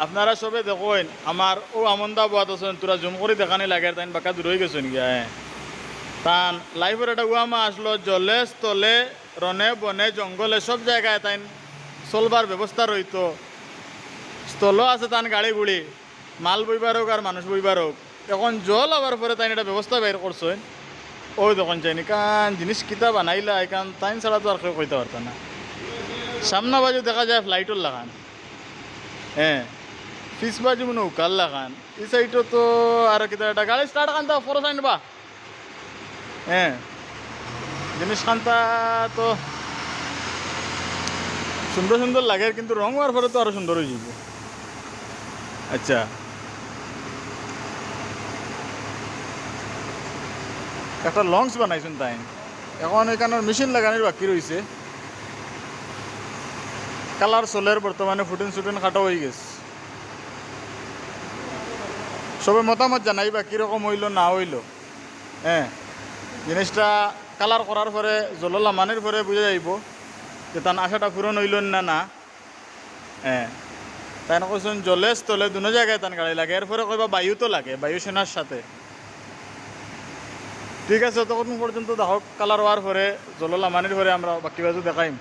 আপনারা সবে দেখেন আমার ও আমন্দা বাদ আছেন তোরা জুম করে দেখানি লাগে তাই বাঁকা দূর হয়ে গেছেন গিয়া তান লাইফের একটা উয়ামা আসলো জলে স্থলে রনে বনে জঙ্গলে সব জায়গায় তাই চলবার ব্যবস্থা রইতো স্থলও আছে তান গাড়ি গুড়ি মাল বইবার হোক আর মানুষ বইবার হোক এখন জল আবার পরে তাই একটা ব্যবস্থা বের করছেন ওই তখন চাইনি কারণ জিনিস কিতা বানাইলা এখান তাই ছাড়া তো আর কেউ কইতে পারত না সামনা বাজু দেখা যায় ফ্লাইটর লাগান হ্যাঁ ফিস বাজু মনে উকাল লাগান এই সাইডও তো আর কিতা একটা গাড়ি স্টার্ট খান তা ফরস আনবা হ্যাঁ জিনিস খানটা তো সুন্দর সুন্দর লাগে কিন্তু রং হওয়ার পরে তো আরো সুন্দর হয়ে যাব আচ্ছা একটা লঞ্চ বানাইছেন তাই এখন এখানের মেশিন লাগানোর বাকি রয়েছে কালার চলের বর্তমানে ফুটিন সুটিন কাটা হয়ে গেছে সবে মতামত জানাইবা কীরকম হইল না হইল হ্যাঁ জিনিসটা কালার করার পরে জললা মানের পরে বুঝে যাইব যে তার আশাটা পূরণ হইল না না হ্যাঁ তাই না কৈছেন জলে স্থলে দুনো জায়গায় তান গাড়ি লাগে এরপরে কইবা বায়ু তো লাগে বায়ুসেনার সাথে ঠিক আছে ততক্ষণ পর্যন্ত দেখক কালার হওয়ার পরে জললা মানের পরে আমরা বাকি বাজু দেখাইম